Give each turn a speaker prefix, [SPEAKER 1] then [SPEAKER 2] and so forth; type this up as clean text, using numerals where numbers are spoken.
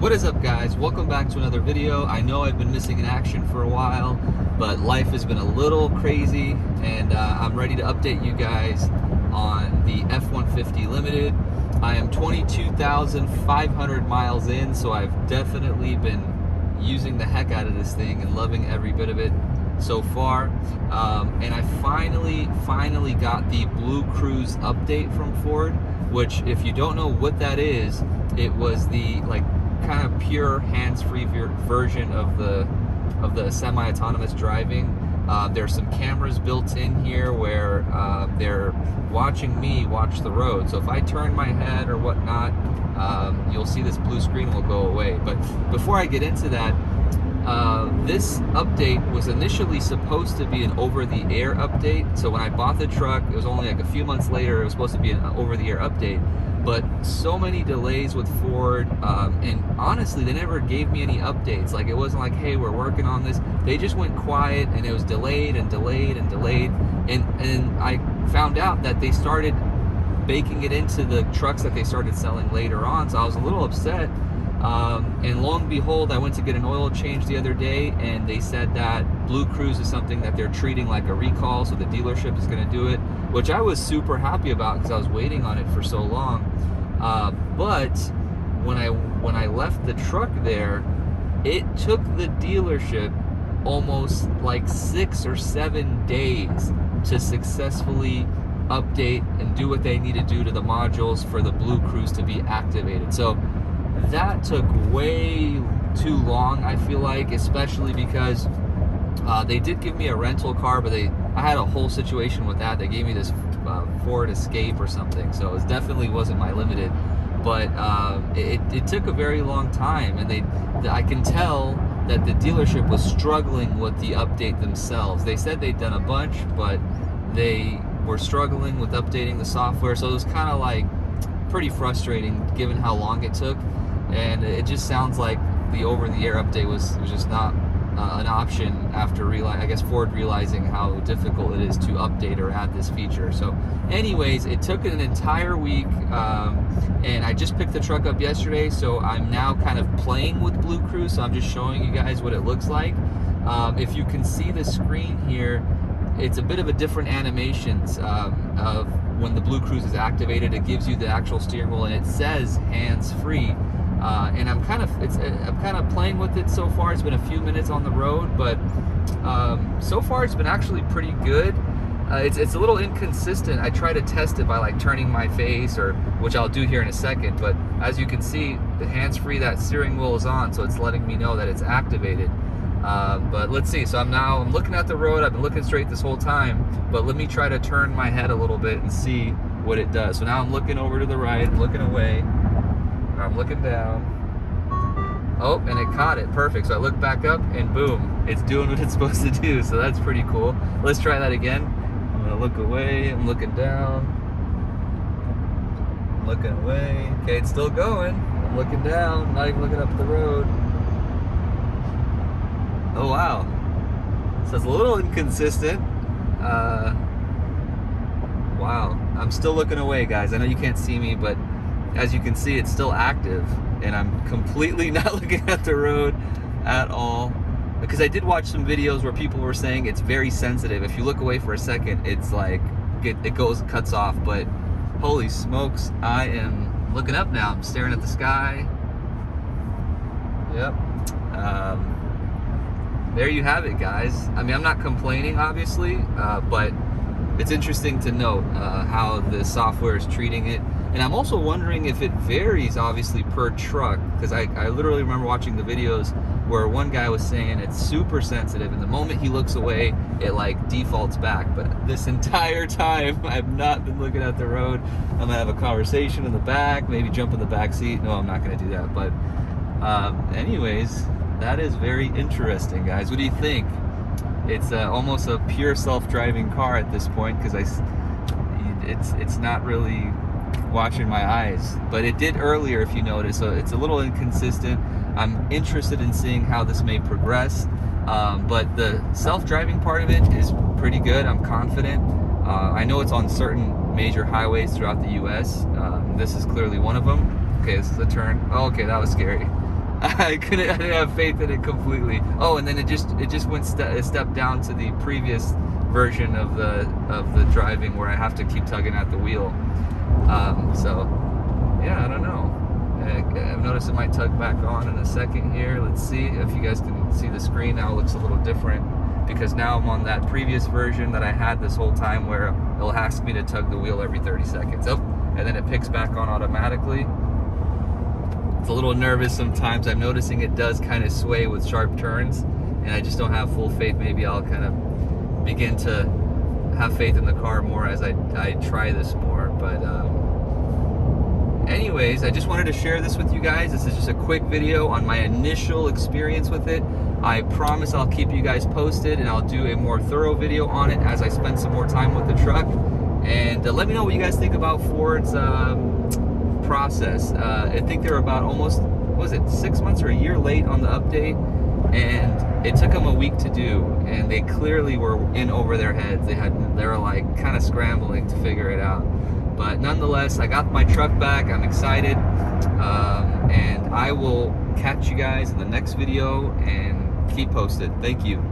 [SPEAKER 1] What is up, guys? Welcome back to another video. I know I've been missing in action for a while, but life has been a little crazy, and I'm ready to update you guys on the F-150 Limited. I am 22,500 miles in, so I've definitely been using the heck out of this thing and loving every bit of it so far. And I finally got the Blue Cruise update from Ford, which, if you don't know what that is, it was the kind of pure hands-free version of the semi-autonomous driving. There's some cameras built in here where they're watching me watch the road. So if I turn my head or whatnot, you'll see this blue screen will go away. But before I get into that, this update was initially supposed to be an over-the-air update. So when I bought the truck, it was only like a few months later, it was supposed to be an over-the-air update. But so many delays with Ford, and honestly, they never gave me any updates. Like, it wasn't like, hey, we're working on this. They just went quiet, and it was delayed and delayed and delayed. And I found out that they started baking it into the trucks that they started selling later on, so I was a little upset. And lo and behold, I went to get an oil change the other day, and they said that Blue Cruise is something that they're treating like a recall, so the dealership is going to do it, which I was super happy about because I was waiting on it for so long. But when I left the truck there, it took the dealership almost like 6 or 7 days to successfully update and do what they need to do to the modules for the Blue Cruise to be activated. So that took way too long, I feel like, especially because they did give me a rental car, but I had a whole situation with that. They gave me this Ford Escape or something, so it definitely wasn't my Limited. But it took a very long time, and I can tell that the dealership was struggling with the update themselves. They said they'd done a bunch, but they were struggling with updating the software, so it was kind of like pretty frustrating given how long it took. And it just sounds like the over-the-air update was just not an option after Ford realizing how difficult it is to update or add this feature. So anyways, it took an entire week, and I just picked the truck up yesterday, so I'm now kind of playing with Blue Cruise. So I'm just showing you guys what it looks like. If you can see the screen here, it's a bit of a different animations of when the Blue Cruise is activated. It gives you the actual steering wheel, and it says hands-free. And I'm kind of playing with it so far. It's been a few minutes on the road, but so far it's been actually pretty good. It's a little inconsistent. I try to test it by like turning my face, which I'll do here in a second. But as you can see, the hands-free, that steering wheel is on, so it's letting me know that it's activated. But let's see. So I'm looking at the road. I've been looking straight this whole time, but let me try to turn my head a little bit and see what it does. So now I'm looking over to the right, looking away. I'm looking down. Oh, and it caught it. Perfect. So I look back up, and boom, it's doing what it's supposed to do. So that's pretty cool. Let's try that again. I'm gonna look away. I'm looking down. I'm looking away. Okay, it's still going. I'm looking down. Not even looking up the road. Oh wow. So it's a little inconsistent. Wow. I'm still looking away, guys. I know you can't see me, but as you can see, it's still active, and I'm completely not looking at the road at all, because I did watch some videos where people were saying it's very sensitive. If you look away for a second, it's like it cuts off. But holy smokes, I am looking up now. I'm staring at the sky. Yep. There you have it, guys. I mean, I'm not complaining, obviously, but it's interesting to note how the software is treating it. And I'm also wondering if it varies, obviously, per truck, because I literally remember watching the videos where one guy was saying it's super sensitive, and the moment he looks away, it like defaults back. But this entire time, I've not been looking at the road. I'm gonna have a conversation in the back, maybe jump in the back seat. No, I'm not gonna do that. But anyways, that is very interesting, guys. What do you think? It's almost a pure self-driving car at this point, because it's not really watching my eyes, but it did earlier, if you notice. So it's a little inconsistent. I'm interested in seeing how this may progress, but the self-driving part of it is pretty good. I'm confident. I know it's on certain major highways throughout the US. This is clearly one of them. Okay, this is a turn. Oh, okay, that was scary. I didn't have faith in it completely. Oh, and then it just went a step down to the previous version of the driving where I have to keep tugging at the wheel. So yeah, I don't know. I've noticed it might tug back on in a second here. Let's see if you guys can see the screen now. It looks a little different because now I'm on that previous version that I had this whole time where it'll ask me to tug the wheel every 30 seconds. Oh, and then it picks back on automatically. It's a little nervous sometimes. I'm noticing it does kind of sway with sharp turns, and I just don't have full faith. Maybe I'll kind of begin to have faith in the car more as I try this more. But anyways, I just wanted to share this with you guys. This is just a quick video on my initial experience with it. I promise I'll keep you guys posted, and I'll do a more thorough video on it as I spend some more time with the truck. And let me know what you guys think about Ford's process. I think they're about almost, what was it, 6 months or a year late on the update, and it took them a week to do, and they clearly were in over their heads. They were like kind of scrambling to figure it out. But nonetheless, I got my truck back. I'm excited, and I will catch you guys in the next video and keep posted. Thank you.